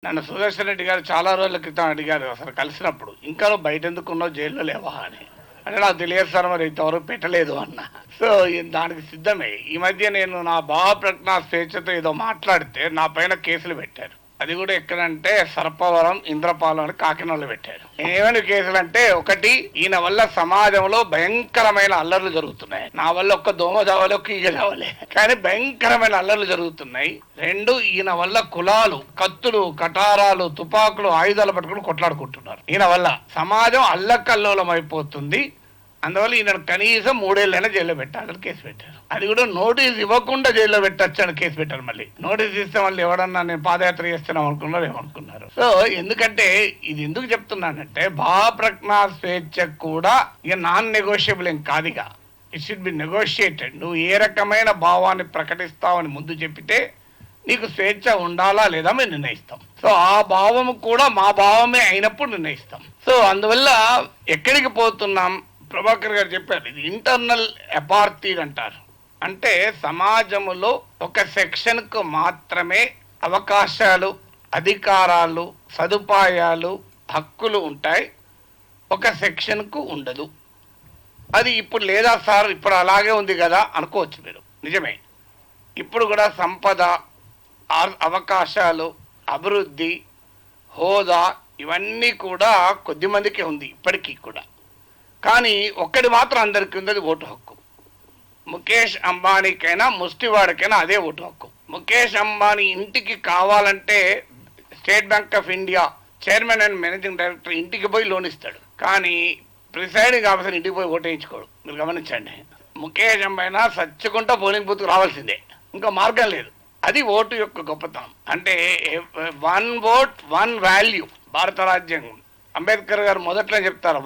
నన్ను సుదర్శన్ రెడ్డి గారు చాలా రోజుల క్రితం అడిగారు అసలు కలిసినప్పుడు, ఇంకా నువ్వు బయట ఎందుకున్నావు, జైల్లో లేవా అని. అంటే నాకు తెలియదు సార్, మరి ఇంతవరకు పెట్టలేదు అన్న. సో దానికి సిద్ధమే. ఈ మధ్య నేను నా భావ ప్రజ్ఞా స్వేచ్ఛతో ఏదో మాట్లాడితే నా పైన కేసులు పెట్టారు. అది కూడా ఎక్కడంటే సర్పవరం, ఇంద్రపాలెం అని కాకినాడలో పెట్టారు. ఏమైనా కేసులు అంటే, ఒకటి, ఈయన వల్ల సమాజంలో భయంకరమైన అల్లర్లు జరుగుతున్నాయి. నా వల్ల ఒక్క దోమ చావలే, ఒక్క ఈగ చావలే, కానీ భయంకరమైన అల్లర్లు జరుగుతున్నాయి. రెండు, ఈయన వల్ల కులాలు, కత్తులు, కటారాలు, తుపాకులు, ఆయుధాలు పట్టుకుని కొట్లాడుకుంటున్నారు. ఈయన వల్ల సమాజం అల్లకల్లోలం అయిపోతుంది. అందువల్ల ఈయన కనీసం 3 ఏళ్ళైనా జైల్లో పెట్టాలని కేసు పెట్టారు. అది కూడా నోటీస్ ఇవ్వకుండా జైల్లో పెట్టచ్చు అని కేసు పెట్టారు. మళ్ళీ నోటీస్ ఇస్తే మళ్ళీ ఎవడన్నా నేను పాదయాత్ర చేస్తున్నాం అనుకున్నారు, ఏమనుకున్నారు. సో ఎందుకంటే ఇది ఎందుకు చెప్తున్నానంటే, భావప్రజ్ఞా స్వేచ్ఛ కూడా ఇక నాన్ నెగోషియబుల్ ఏం కాదుగా. It should be negotiated. నువ్వు ఏ రకమైన భావాన్ని ప్రకటిస్తావని ముందు చెప్పితే నీకు స్వేచ్ఛ ఉండాలా లేదా మేము నిర్ణయిస్తాం. సో ఆ భావము కూడా మా భావమే అయినప్పుడు నిర్ణయిస్తాం. సో అందువల్ల ఎక్కడికి పోతున్నాం, ప్రభాకర్ గారు చెప్పారు, ఇది ఇంటర్నల్ అపార్థీడ్ అంటారు. అంటే సమాజంలో ఒక సెక్షన్కు మాత్రమే అవకాశాలు, అధికారాలు, సదుపాయాలు, హక్కులు ఉంటాయి, ఒక సెక్షన్కు ఉండదు. అది ఇప్పుడు లేదా సార్, ఇప్పుడు అలాగే ఉంది కదా అనుకోవచ్చు మీరు. నిజమే, ఇప్పుడు కూడా సంపద, అవకాశాలు, అభివృద్ధి, హోదా ఇవన్నీ కూడా కొద్దిమందికే ఉంది ఇప్పటికీ కూడా. కానీ ఒక్కటి మాత్రం అందరికీ ఉంది, అది ఓటు హక్కు. ముఖేష్ అంబానీకైనా ముష్టివాడికైనా అదే ఓటు హక్కు. ముఖేష్ అంబానీ ఇంటికి కావాలంటే state bank of India chairman and managing director ఇంటికి పోయి లోన్ ఇస్తాడు, కానీ ప్రిసైడింగ్ ఆఫీసర్ ఇంటికి పోయి ఓటు వేయించుకోడు. మీరు గమనించండి. ముఖేష్ అంబానీ సచ్చుకుంటా పోలింగ్ బూత్ రావాల్సిందే, ఇంకా మార్గం లేదు. అది ఓటు యొక్క గొప్పతనం. అంటే 1 vote 1 value. భారత రాజ్యాంగం అంబేద్కర్ గారు మొదట్లో చెప్తారు,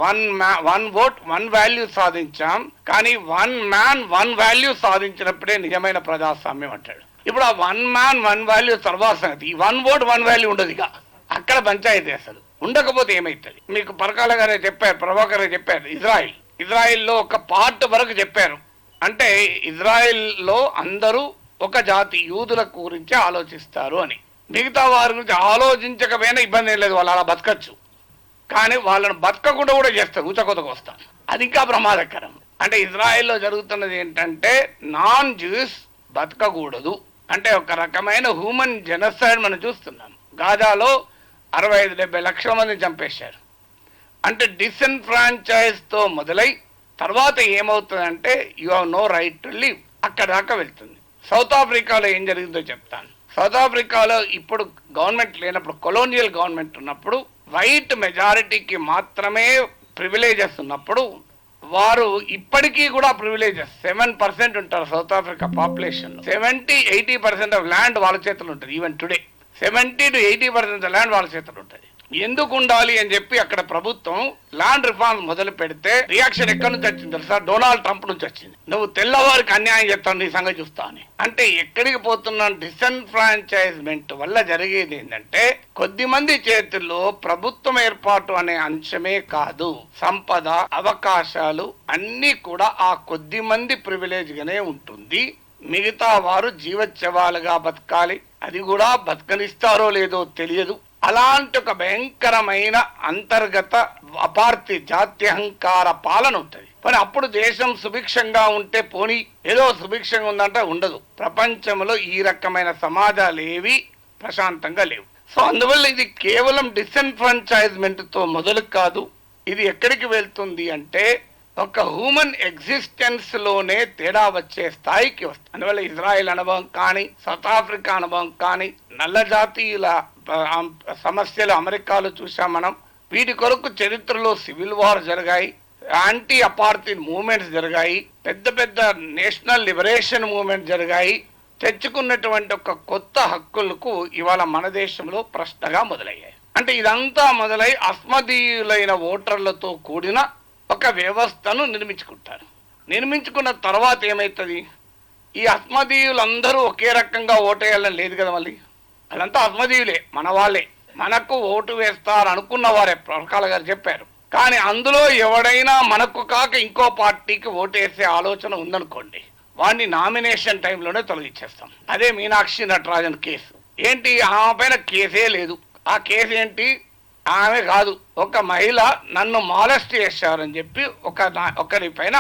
1 vote 1 value సాధించాం, కానీ 1 man 1 value సాధించినప్పుడే నిజమైన ప్రజాస్వామ్యం అంటాడు. ఇప్పుడు ఆ 1 man 1 value తర్వాత సంగతి. ఈ 1 vote 1 value ఉండదు. ఇక అక్కడ పంచాయతీ అసలు ఉండకపోతే ఏమవుతుంది. మీకు పరకాల గారే చెప్పారు, ప్రభాకర్ గారు చెప్పారు, ఇజ్రాయిల్లో ఒక పార్ట్ వరకు చెప్పారు. అంటే ఇజ్రాయిల్లో అందరూ ఒక జాతి యూదుల గురించి ఆలోచిస్తారు అని. మిగతా వారి గురించి ఆలోచించకపోయినా ఇబ్బంది ఏం లేదు, వాళ్ళు అలా బతకచ్చు. కానీ వాళ్ళను బతకకుండా కూడా చేస్తారు, ఊచకొతకు వస్తారు. అది ఇంకా ప్రమాదకరం. అంటే ఇజ్రాయెల్లో జరుగుతున్నది ఏంటంటే, నాన్ జ్యూస్ బతకకూడదు అంటే ఒక రకమైన హ్యూమన్ జెనోసైడ్ మనం చూస్తున్నాం. గాజాలో 65-70 లక్షల మందిని చంపేశారు. అంటే డిసెన్ఫ్రాంచైజ్తో మొదలై తర్వాత ఏమవుతుందంటే, you have no right to live, అక్కడ దాకా వెళ్తుంది. సౌత్ ఆఫ్రికాలో ఏం జరిగిందో చెప్తాను. సౌత్ ఆఫ్రికాలో ఇప్పుడు గవర్నమెంట్ లేనప్పుడు, కొలోనియల్ గవర్నమెంట్ ఉన్నప్పుడు, వైట్ మెజారిటీకి మాత్రమే ప్రివిలేజెస్ ఉన్నప్పుడు, వారు ఇప్పటికీ కూడా ప్రివిలేజెస్ 7% ఉంటారు south Africa population. 70-80% of land వాళ్ళ చేతులు ఉంటుంది. ఈవెన్ టుడే 70-80% ల్యాండ్ వాళ్ళ చేతులు ఉంటుంది. ఎందుకు ఉండాలి అని చెప్పి అక్కడ ప్రభుత్వం ల్యాండ్ రిఫార్మ్స్ మొదలు పెడితే రియాక్షన్ ఎక్కడి నుంచి వచ్చింది తెలుసా? డొనాల్డ్ ట్రంప్ నుంచి వచ్చింది. నువ్వు తెల్లవారికి అన్యాయం చేస్తావు, నీ సంగతి చూస్తా అని. అంటే ఎక్కడికి పోతున్నా, డిసెన్ఫ్రాంచైజ్మెంట్ వల్ల జరిగేది ఏంటంటే, కొద్దిమంది చేతుల్లో ప్రభుత్వం ఏర్పాటు అనే అంశమే కాదు, సంపద, అవకాశాలు అన్నీ కూడా ఆ కొద్ది మంది ప్రివిలేజ్ గానే ఉంటుంది. మిగతా వారు జీవోత్సవాలుగా బతకాలి. అది కూడా బతకనిస్తారో లేదో తెలియదు. అలాంటి ఒక భయంకరమైన అంతర్గత అపార్థి, జాత్యహంకార పాలన ఉంటుంది. మరి అప్పుడు దేశం సుభిక్షంగా ఉంటే పోనీ, ఏదో సుభిక్షంగా ఉందంటే ఉండదు. ప్రపంచంలో ఈ రకమైన సమాజాలు ఏవి ప్రశాంతంగా లేవు. సో అందువల్ల ఇది కేవలం డిసెన్ఫ్రాంచైజ్మెంట్ తో మొదలు కాదు. ఇది ఎక్కడికి వెళ్తుంది అంటే, ఒక హ్యూమన్ ఎగ్జిస్టెన్స్ లోనే తేడా వచ్చే స్థాయికి వస్తుంది. అందువల్ల ఇజ్రాయెల్ అనుభవం కానీ, సౌత్ ఆఫ్రికా అనుభవం కానీ, నల్ల జాతీయుల సమస్యలు అమెరికాలో చూసాం మనం. వీటి కొరకు చరిత్రలో సివిల్ వార్ జరిగాయి, యాంటీ అపార్థైడ్ మూవ్మెంట్స్ జరిగాయి, పెద్ద పెద్ద నేషనల్ లిబరేషన్ మూవ్మెంట్ జరిగాయి. తెచ్చుకున్నటువంటి ఒక కొత్త హక్కులకు ఇవాళ మన దేశంలో ప్రశ్నగా మొదలయ్యాయి. అంటే ఇదంతా మొదలై అస్మదీయులైన ఓటర్లతో కూడిన ఒక వ్యవస్థను నిర్మించుకుంటారు. నిర్మించుకున్న తర్వాత ఏమవుతుంది, ఈ అస్మదీయులందరూ ఒకే రకంగా ఓటేయాలని లేదు కదా. మళ్ళీ అదంతా అస్మదీయులే, మన వాళ్ళే, మనకు ఓటు వేస్తారు అనుకున్న వారే, ప్రకాల గారు చెప్పారు. కానీ అందులో ఎవడైనా మనకు కాక ఇంకో పార్టీకి ఓటేసే ఆలోచన ఉందనుకోండి, వాడిని నామినేషన్ టైంలోనే తొలగించేస్తాం. అదే మీనాక్షి నటరాజన్ కేసు. ఏంటి, ఆమె పైన కేసే లేదు, ఆ కేసు ఏంటి? ఆమె కాదు, ఒక మహిళ నన్ను మాలెస్ట్ చేశారని చెప్పి ఒకరి పైన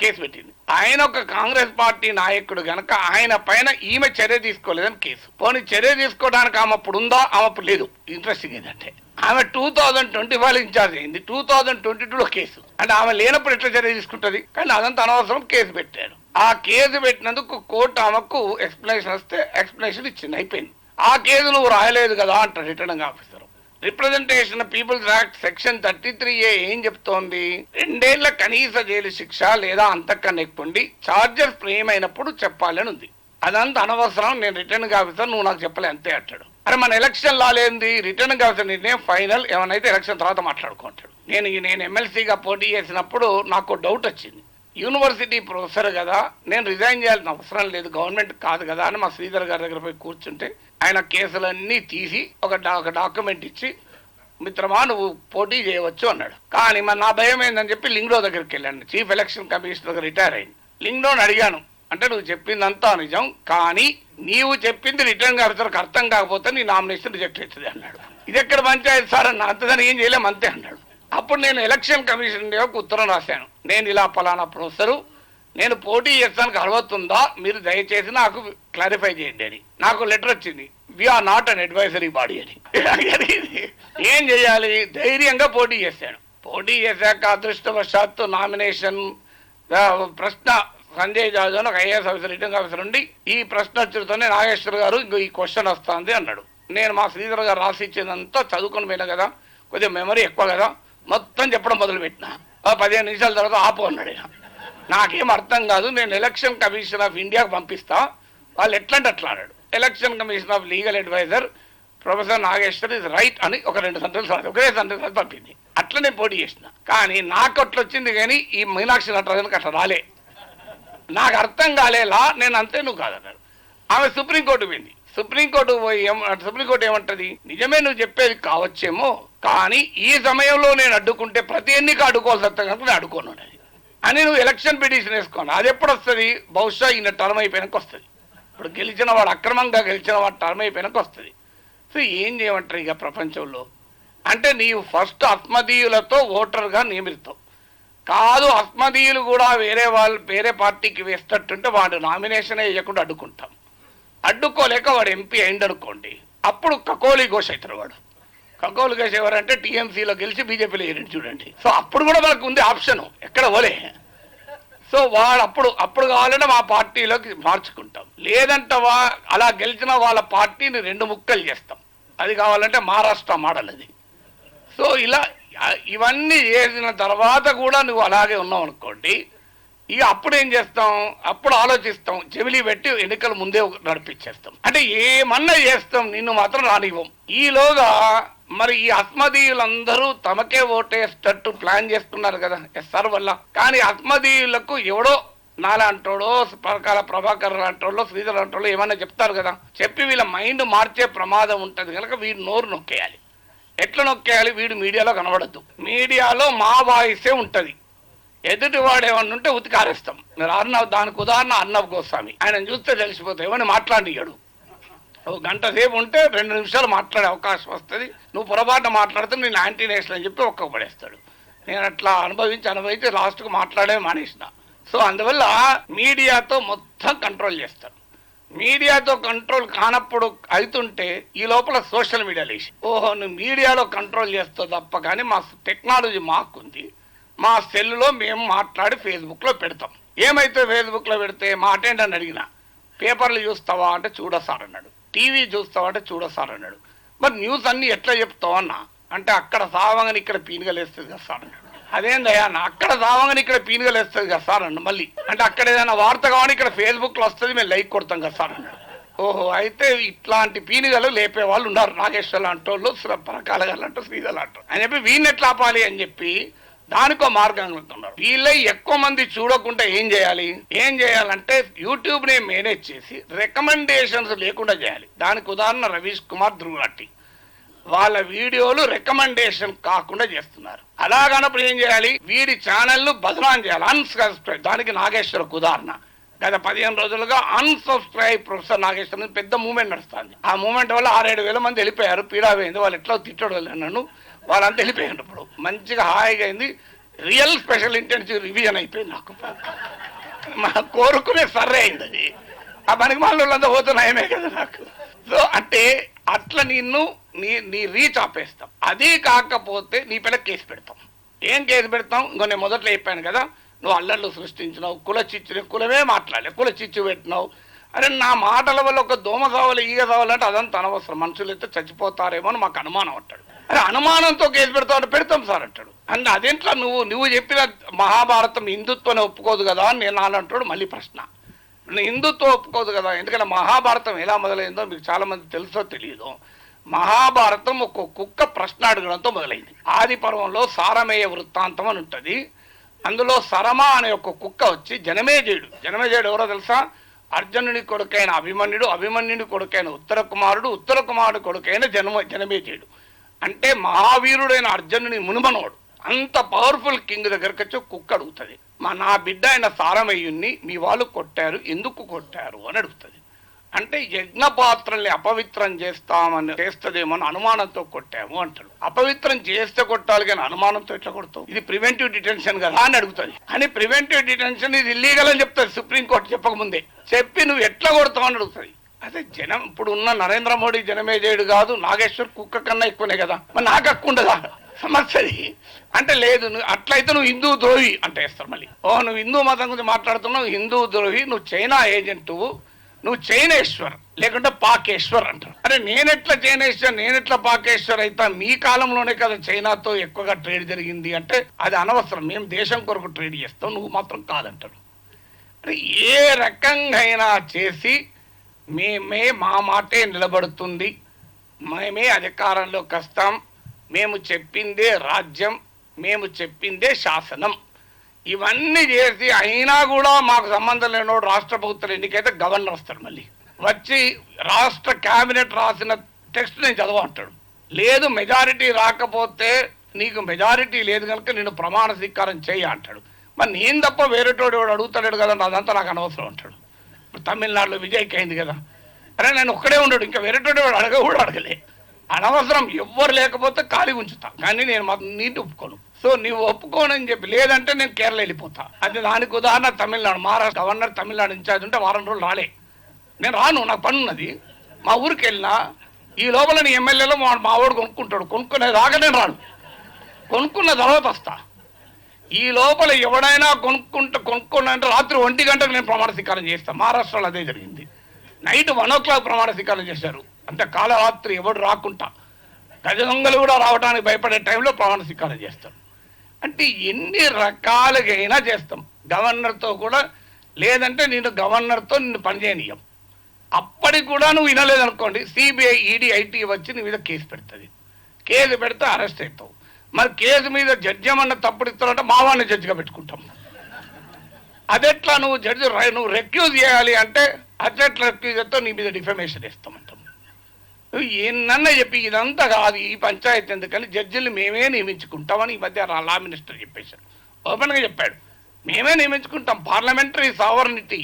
కేసు పెట్టింది. ఆయన ఒక కాంగ్రెస్ పార్టీ నాయకుడు గనక ఆయన పైన ఈమె చర్య తీసుకోలేదని కేసు. పోనీ చర్య తీసుకోవడానికి ఆమె అప్పుడు ఉందా? ఆమె అప్పుడు లేదు. ఇంట్రెస్టింగ్ ఏంటంటే ఆమె 2025 ఇన్ఛార్జ్ అయింది, 2022లో కేసు. అంటే ఆమె లేనప్పుడు ఎట్లా చర్య తీసుకుంటది? కానీ అదంతా అనవసరం, కేసు పెట్టాడు. ఆ కేసు పెట్టినందుకు కోర్టు ఆమెకు ఎక్స్ప్లెనేషన్ వస్తే ఎక్స్ప్లెనేషన్ ఇచ్చింది, అయిపోయింది. ఆ కేసు నువ్వు రాయలేదు కదా అంటారు returning officer. Representation people's act section 33A ఏం చెప్తోంది? 2 ఏళ్ల కనీస జైలు శిక్ష లేదా అంతకన్నా ఎక్కువ చార్జెస్ ఫ్రేమ్ అయినప్పుడు చెప్పాలని ఉంది. అదంతా అనవసరం, నేను రిటర్నింగ్ ఆఫీసర్, నువ్వు నాకు చెప్పలే అంతే అంటాడు. అరే మన ఎలక్షన్ లాలేంది? రిటర్నింగ్ ఆఫీసర్ నిర్ణయం ఫైనల్, ఏమనైతే ఎలక్షన్ తర్వాత మాట్లాడుకుంటాడు. నేను ఎమ్మెల్సీగా పోటీ చేసినప్పుడు నాకు డౌట్ వచ్చింది. యూనివర్సిటీ ప్రొఫెసర్ కదా, నేను రిజైన్ చేయాల్సిన అవసరం లేదు, గవర్నమెంట్ కాదు కదా అని మా శ్రీధర్ గారి దగ్గర పోయి కూర్చుంటే ఆయన కేసులన్నీ తీసి ఒక డాక్యుమెంట్ ఇచ్చి, మిత్రమా నువ్వు పోటీ చేయవచ్చు అన్నాడు. కానీ మరి నా భయం ఏందని చెప్పి లింగ్డో దగ్గరికి వెళ్ళాను. చీఫ్ ఎలక్షన్ కమిషనర్ రిటైర్ అయింది. లింగ్డోని అడిగాను, అంటే నువ్వు చెప్పిందంతా నిజం, కానీ నీవు చెప్పింది రిటర్నింగ్ ఆఫీసర్కి అర్థం కాకపోతే నీ నామినేషన్ రిజెక్ట్ అవుతుంది అన్నాడు. ఇది ఎక్కడ పంచాయతీ సార్ అన్న, అంతదని ఏం చేయలేము అంతే అన్నాడు. అప్పుడు నేను ఎలక్షన్ కమిషన్ ఒక ఉత్తరం రాశాను, నేను ఇలా పలానా ప్రొఫెసరు, నేను పోటీ చేస్తానికి అర్హత ఉందా, మీరు దయచేసి నాకు క్లారిఫై చేయండి అని. నాకు లెటర్ వచ్చింది, we're not an advisory body అని. ఏం చేయాలి? ధైర్యంగా పోటీ చేశాను. పోటీ చేశాక అదృష్టవశాత్తు నామినేషన్ ప్రశ్న సంజయ్ జాజు అని ఒక ఐఏఎస్ ఆఫీసర్, రిటర్నింగ్ ఆఫీసర్ ఉండి, ఈ ప్రశ్న వచ్చుతోనే నాగేశ్వర్ గారు ఇంకో ఈ క్వశ్చన్ వస్తుంది అన్నాడు. నేను మా శ్రీధర్ గారు రాసి ఇచ్చేదంతా చదువుకొని పోయినా కదా, కొద్దిగా మెమరీ ఎక్కువ కదా, మొత్తం చెప్పడం మొదలుపెట్టిన. 15 నిమిషాల తర్వాత ఆపు అన్నాడు. నాకేం అర్థం కాదు, నేను ఎలక్షన్ కమిషన్ ఆఫ్ ఇండియాకు పంపిస్తా, వాళ్ళు ఎట్లంటే అట్లా అన్నాడు. Election commission of legal adviser professor Nageshwar is right అని ఒక 2 సెంటెన్స్ ఒకే సెంటెన్స్ పంపింది. అట్లనే పోటీ చేసిన. కానీ నాకు అట్లా వచ్చింది, కానీ ఈ మీనాక్షి నటరాజన్కి అట్లా రాలే. నాకు అర్థం కాలేలా, నేను అంతే నువ్వు కాదన్నాడు. ఆమె సుప్రీంకోర్టు పోయింది. సుప్రీంకోర్టు ఏమంటది? నిజమే నువ్వు చెప్పేది కావచ్చేమో, కానీ ఈ సమయంలో నేను అడ్డుకుంటే ప్రతి ఎన్నిక అడ్డుకోవాల్సి వస్తుంది కనుక నేను అడ్డుకోను అని నువ్వు ఎలక్షన్ పిటిషన్ వేసుకోను. అది ఎప్పుడు వస్తుంది? బహుశా ఈయన టర్మ్ అయిపోయినాక వస్తుంది. ఇప్పుడు గెలిచిన వాడు, అక్రమంగా గెలిచిన వాడు టర్మ్ అయిపోయినాక వస్తుంది. సో ఏం చేయమంటారు ఇక ప్రపంచంలో అంటే, నీవు ఫస్ట్ అస్మదీయులతో ఓటర్గా నియమిస్తావు. కాదు అస్మదీయులు కూడా వేరే పార్టీకి వేస్తట్టుంటే వాడు నామినేషన్ వేయకుండా అడ్డుకుంటాం. అడ్డుకోలేక వాడు ఎంపీ అయిందనుకోండి, అప్పుడు కకోలి ఘోష్ అవుతారు. వాడు కకోలి ఘోష్ ఎవరంటే టీఎంసీలో గెలిచి బీజేపీలో వేయండి చూడండి. సో అప్పుడు కూడా మనకు ఉంది ఆప్షన్, ఎక్కడ పోలే. సో వాడు అప్పుడు కావాలంటే మా పార్టీలోకి మార్చుకుంటాం, లేదంటే అలా గెలిచిన వాళ్ళ పార్టీని 2 ముక్కలు చేస్తాం. అది కావాలంటే మహారాష్ట్ర మోడల్ అది. సో ఇలా ఇవన్నీ చేసిన తర్వాత కూడా నువ్వు అలాగే ఉన్నావు అనుకోండి, ఇక అప్పుడు ఏం చేస్తాం? అప్పుడు ఆలోచిస్తాం, జమిలీ పెట్టి ఎన్నికల ముందే నడిపించేస్తాం. అంటే ఏమన్నా చేస్తాం, నిన్ను మాత్రం రానివ్వం. ఈలోగా మరి ఈ అస్మదీయులందరూ తమకే ఓటేసేటట్టు ప్లాన్ చేస్తున్నారు కదా ఎస్ఆర్ వల్ల. కానీ అస్మదీయులకు ఎవడో నాలాంటోడో, పరకాల ప్రభాకర్ లాంటోళ్ళు, శ్రీధర్ లాంటోళ్ళు ఏమన్నా చెప్తారు కదా, చెప్పి వీళ్ళ మైండ్ మార్చే ప్రమాదం ఉంటుంది కనుక వీడి నోరు నొక్కేయాలి. ఎట్లా నొక్కేయాలి? వీడు మీడియాలో కనబడద్దు. మీడియాలో మా వాయిసే ఉంటుంది. ఎదుటి వాడు ఏమన్నా ఉంటే ఉతికారేస్తాం. మీరు దానికి ఉదాహరణ అర్నబ్ గోస్వామి, ఆయన చూస్తే తెలిసిపోతాయి, ఏమని మాట్లాడియాడు. ఒక గంట సేపు ఉంటే 2 నిమిషాలు మాట్లాడే అవకాశం వస్తుంది. నువ్వు పొరపాటు మాట్లాడితే నేను యాంటీ నేషనల్ అని చెప్పి ఒక్కపడేస్తాడు. నేను అట్లా అనుభవించి లాస్ట్కు మాట్లాడే మానేసిన. సో అందువల్ల మీడియాతో మొత్తం కంట్రోల్ చేస్తారు. మీడియాతో కంట్రోల్ కానప్పుడు అవుతుంటే ఈ లోపల సోషల్ మీడియా లేచి, ఓహో నువ్వు మీడియాలో కంట్రోల్ చేస్తావు తప్ప, కానీ మా టెక్నాలజీ మాకుంది, మా సెల్లులో మేము మాట్లాడి ఫేస్బుక్లో పెడతాం. ఏమైతే ఫేస్బుక్లో పెడితే మా అటెండర్ అడిగినా, పేపర్లు చూస్తావా అంటే చూడసార్ అన్నాడు, టీవీ చూస్తావా అంటే చూడసార్ అన్నాడు. మరి న్యూస్ అన్నీ ఎట్లా చెప్తావు అన్నా అంటే, అక్కడ సావంగాని ఇక్కడ పీనుగలేస్తుంది కదా సార్ అన్నాడు. అదేందయ్యా అన్న, అక్కడ సావంగాని ఇక్కడ పీనుగలేస్తుంది కదా సార్ అన్న. మళ్ళీ అంటే అక్కడ ఏదైనా వార్త కావాలి ఇక్కడ ఫేస్బుక్లో వస్తుంది, మేము లైక్ కొడతాం కదా సార్ అన్నాడు. ఓహో అయితే ఇట్లాంటి పీనుగలు లేపే వాళ్ళు ఉన్నారు, నాగేశ్వర్ లాంటి వాళ్ళు, పరకాల గారు అంటూ, శ్రీధర్ అంటూ అని చెప్పి వీడిని ఎట్లా ఆపాలి అని చెప్పి దానికో మార్గం ఉన్నారు. వీళ్ళై ఎక్కువ మంది చూడకుండా ఏం చేయాలంటే యూట్యూబ్ని మేనేజ్ చేసి రికమెండేషన్స్ లేకుండా చేయాలి. దానికి ఉదాహరణ రవీష్ కుమార్ ధ్రువటి, వాళ్ళ వీడియోలు రికమెండేషన్ కాకుండా చేస్తున్నారు. అలాగనప్పుడు ఏం చేయాలి? వీడి ఛానల్ను బదనాం చేయాలి, అన్సబ్స్క్రైబ్. దానికి నాగేశ్వరకు ఉదాహరణ. గత 15 రోజులుగా అన్సబ్స్క్రైబ్ ప్రొఫెసర్ నాగేశ్వరన్ పెద్ద మూవ్మెంట్ నడుస్తుంది. ఆ మూవ్మెంట్ వల్ల 6-7 వేల మంది వెళ్ళిపోయారు. పీడా పోయింది. వాళ్ళు ఎట్లా తిట్టడు నన్ను, వాళ్ళంతా వెళ్ళిపోయారు. ఇప్పుడు మంచిగా హాయిగా అయింది. రియల్ స్పెషల్ ఇంటెన్సివ్ రివిజన్ అయిపోయింది. నాకు మా కోరుకునే సర్రే అయింది అది. ఆ పనికి వాళ్ళంతా పోతున్నాయమే కదా నాకు. సో అంటే అట్లా నిన్ను నీ రీచ్ ఆపేస్తాం. అది కాకపోతే నీ పైన కేసు పెడతాం. ఏం కేసు పెడతాం? ఇంకో నేను మొదట్లో చెప్పాను కదా, నువ్వు అల్లర్లు సృష్టించినావు, కులమే మాట్లాడలే, చిచ్చు పెట్టినావు. అరే నా మాటల వల్ల ఒక దోమ కావాలి, ఈగ కావాలంటే అదంతా అనవసరం, మనుషులు అయితే చచ్చిపోతారేమో అని మాకు అనుమానం అంటాడు. అరే అనుమానంతో కేసు పెడతావు, పెడతాం సార్ అంటాడు. అంటే అదేంట్లో నువ్వు చెప్పిన మహాభారతం హిందుత్వాన్ని ఒప్పుకోదు కదా అని నేను అంటాడు. మళ్ళీ ప్రశ్న, హిందుత్వం ఒప్పుకోదు కదా, ఎందుకంటే మహాభారతం ఎలా మొదలైందో మీకు చాలా మంది తెలుసో తెలియదు. మహాభారతం ఒక కుక్క ప్రశ్న అడగడంతో మొదలైంది. ఆది పర్వంలో సారమేయ వృత్తాంతం అని ఉంటుంది. అందులో సరమ అనే ఒక కుక్క వచ్చి జనమేజయుడు ఎవరో తెలుసా? అర్జునుడి కొడుకైన అభిమన్యుడి కొడుకైన ఉత్తర కుమారుడు కొడుకైన జనమేజయుడు. అంటే మహావీరుడైన అర్జునుని మునుమనోడు. అంత పవర్ఫుల్ కింగ్ దగ్గరకు వచ్చి కుక్క అడుగుతుంది, నా బిడ్డ అయిన సారమేయుణ్ణి మీ వాళ్ళు కొట్టారు, ఎందుకు కొట్టారు అని అడుగుతుంది. అంటే యజ్ఞపాత్రల్ని అపవిత్రం చేస్తుందేమో అని అనుమానంతో కొట్టాము అంటాడు. అపవిత్రం చేస్తే కొట్టాలి కానీ అనుమానంతో ఎట్లా కొడతావు? ఇది ప్రివెంటివ్ డిటెన్షన్ కదా అని అడుగుతుంది. అని ప్రివెంటివ్ డిటెన్షన్ ఇది ఇల్లీగల్ అని చెప్తుంది సుప్రీంకోర్టు చెప్పకముందే. చెప్పి నువ్వు ఎట్లా కొడతావు అని అడుగుతుంది. అదే ఇప్పుడు ఉన్న నరేంద్ర మోడీ జనమేజయుడు కాదు, నాగేశ్వర్ కుక్క కన్నా ఎక్కువనే కదా, మరి నాకు హక్కు ఉండదా? సమస్యది అంటే లేదు. అట్లయితే నువ్వు హిందూ ద్రోహి అంటే వేస్తారు మళ్ళీ. నువ్వు హిందూ మతం గురించి మాట్లాడుతున్నావు, హిందూ ద్రోహి, నువ్వు చైనా ఏజెంటు, నువ్వు చైనేశ్వర్ లేకుంటే పాకేశ్వర్ అంటారు. అరే నేనెట్లా చైనేశ్వర్, నేనెట్లా పాకేశ్వర్ అయితే? మీ కాలంలోనే కదా చైనాతో ఎక్కువగా ట్రేడ్ జరిగింది అంటే అది అనవసరం, మేము దేశం కొరకు ట్రేడ్ చేస్తాం, నువ్వు మాత్రం కాదంటాడు. అరే ఏ రకంగా చేసి మా మాటే నిలబడుతుంది, మేమే అధికారంలోకి వస్తాం, మేము చెప్పిందే రాజ్యం, మేము చెప్పిందే శాసనం, ఇవన్నీ చేసి అయినా కూడా మాకు సంబంధం లేనోడు రాష్ట్ర ప్రభుత్వం ఎన్నికైతే గవర్నర్ వస్తాడు. మళ్ళీ వచ్చి రాష్ట్ర క్యాబినెట్ రాసిన టెక్స్ట్ నేను చదవంటాడు. లేదు మెజారిటీ రాకపోతే నీకు మెజారిటీ లేదు కనుక నేను ప్రమాణ స్వీకారం చేయ అంటాడు. మరి నేను తప్ప వేరేటోడు అడుగుతాడు కదా, అదంతా నాకు అనవసరం అంటాడు. ఇప్పుడు తమిళనాడులో విజయ్కి అయింది కదా, అరే నేను ఒక్కడే ఉండడు, ఇంకా వేరేటోడు కూడా అడగలే, అనవసరం, ఎవ్వరు లేకపోతే ఖాళీ ఉంచుతా, కానీ నేను మాత్రం నీటి ఒప్పుకోను. సో నీవు ఒప్పుకోనని చెప్పి లేదంటే నేను కేరళ వెళ్ళిపోతా. అది దానికి ఉదాహరణ తమిళనాడు. మహారాష్ట్ర గవర్నర్ తమిళనాడు ఇన్ఛార్జ్ ఉంటే వారం రోజులు రాలే, నేను రాను, నాకు పని ఉన్నది. మా ఊరికి వెళ్ళినా ఈ లోపల నీ ఎమ్మెల్యేలో మా వాడు కొనుక్కుంటాడు, కొనుక్కునే దాకా నేను రాను, కొనుక్కున్న తర్వాత వస్తా. ఈ లోపల ఎవడైనా కొనుక్కున్నంటే రాత్రి 1 గంటకు నేను ప్రమాణ స్వీకారం చేస్తాను. మహారాష్ట్రలో అదే జరిగింది. నైట్ 1 o'clock ప్రమాణ స్వీకారం చేశారు. అంటే కాలరాత్రి ఎవడు రాకుండా, గజ దొంగలు కూడా రావడానికి భయపడే టైంలో ప్రమాణ స్వీకారం చేస్తారు. అంటే ఎన్ని రకాలుగైనా చేస్తాం. గవర్నర్తో కూడా లేదంటే నేను గవర్నర్తో నిన్ను పనిచేయనీయం. అప్పటికి కూడా నువ్వు వినలేదనుకోండి, సిబిఐ ఈడీ ఐటీ వచ్చి నీ మీద కేసు పెడుతుంది. కేసు పెడితే అరెస్ట్ అవుతావు. మరి కేసు మీద జడ్జి ఏమన్నా తప్పుడు ఇస్తారంటే మా వాడిని జడ్జిగా పెట్టుకుంటాం. అదెట్లా నువ్వు జడ్జి నువ్వు రెక్యూజ్ చేయాలి అంటే అదెట్లా రెక్యూజ్ చేస్తావు, నీ మీద డిఫమేషన్ ఇస్తామంటాం. నువ్వు ఏమన్నా చెప్పి ఇదంతా కాదు, ఈ పంచాయతీ ఎందుకని జడ్జిలు మేమే నియమించుకుంటామని ఈ మధ్య లా మినిస్టర్ చెప్పేశారు, ఓపెన్గా చెప్పాడు. మేమే నియమించుకుంటాం, పార్లమెంటరీ సావర్నిటీ,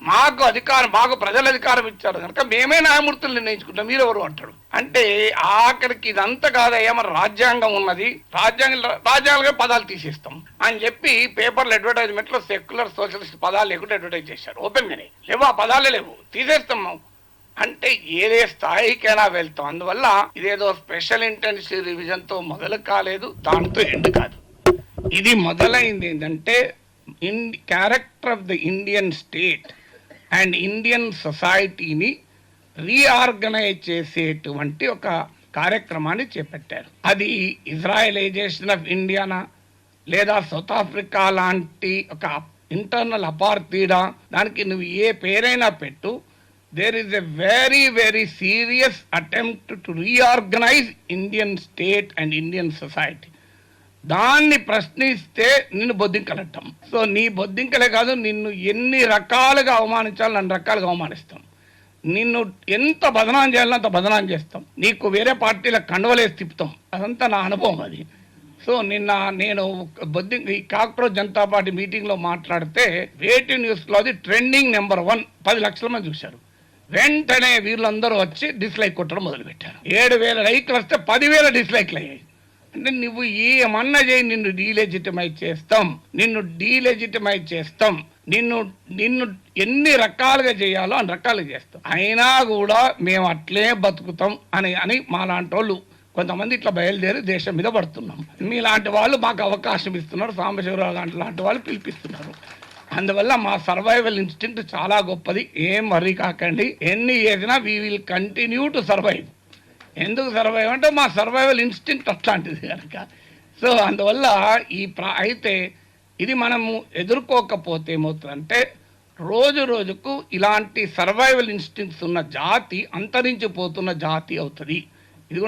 మాకు అధికారం, మాకు ప్రజలు అధికారం ఇచ్చారు కనుక మేమే న్యాయమూర్తులు నిర్ణయించుకుంటాం, మీరెవరు అంటాడు. అంటే ఆఖరికి ఇదంతా కాదయ్యా, మరి రాజ్యాంగం ఉన్నది, రాజ్యాంగ పదాలు తీసేస్తాం అని చెప్పి పేపర్లు అడ్వర్టైజ్మెంట్లో సెక్యులర్ సోషలిస్ట్ పదాలు లేకుండా అడ్వర్టైజ్ చేశారు. ఓపెన్గానే లేవు, ఆ పదాలే లేవు, తీసేస్తాం. అంటే ఏదే స్థాయికైనా వెళ్తాం. అందువల్ల ఇదేదో స్పెషల్ ఇంటెన్సివ్ రివిజన్తో మొదలు కాలేదు, దాంతో ఎండ్ కాదు. ఇది మొదలైంది ఏంటంటే character of the Indian state and Indian సొసైటీని రీఆర్గనైజ్ చేసేటువంటి ఒక కార్యక్రమాన్ని చేపట్టారు. అది ఇజ్రాయలైజేషన్ ఆఫ్ ఇండియానా లేదా సౌత్ ఆఫ్రికా లాంటి ఒక ఇంటర్నల్ అపార్థీడా, దానికి నువ్వు ఏ పేరైనా పెట్టు, there is a very, very serious attempt to reorganize Indian state and Indian society. దాన్ని ప్రశ్నిస్తే నిన్ను బొద్దింకలట్టం. సో నీ బొద్దింకలే కాదు, నిన్ను ఎన్ని రకాలుగా అవమానించాలో అన్ని రకాలుగా అవమానిస్తాం. నిన్ను ఎంత బదనాం చేయాలో అంత బదనాం చేస్తాం. నీకు వేరే పార్టీల కండవలేసి తిప్పుతాం. అదంతా నా అనుభవం. అది సో నిన్న నేను ఈ కాక్రోచ్ జనతా పార్టీ మీటింగ్లో మాట్లాడితే వేటి న్యూస్లో అది ట్రెండింగ్ నెంబర్ 1, 10 లక్షల మంది చూశారు. వెంటనే వీళ్ళందరూ వచ్చి డిస్లైక్ కొట్టడం మొదలుపెట్టారు. 7,000 లైక్లు వస్తే 10,000 డిస్లైక్లు అయ్యాయి. అంటే నువ్వు ఏమన్నా చేయి, నిన్ను డీలెజిటిమైజ్ చేస్తాం, నిన్ను ఎన్ని రకాలుగా చేయాలో అన్ని రకాలుగా చేస్తాం, అయినా కూడా మేము అట్లే బతుకుతాం అని మాలాంటి వాళ్ళు కొంతమంది ఇట్లా బయలుదేరి దేశం మీద పడుతున్నాం. మీలాంటి వాళ్ళు మాకు అవకాశం ఇస్తున్నారు, సాంబశివరావు లాంటి వాళ్ళు పిలిపిస్తున్నారు. అందువల్ల మా సర్వైవల్ ఇన్స్టింక్ట్ చాలా గొప్పది. ఏం వర్రీ కాకండి, ఎన్ని చేసినా we will continue to survive. ఎందుకు సర్వైవ్ అంటే మా సర్వైవల్ ఇన్స్టింక్ట్ అట్లాంటిది కనుక. సో అందువల్ల అయితే ఇది మనము ఎదుర్కోకపోతే ఏమవుతుందంటే రోజు రోజుకు ఇలాంటి సర్వైవల్ ఇన్స్టింక్ట్స్ ఉన్న జాతి అంతరించిపోతున్న జాతి అవుతుంది.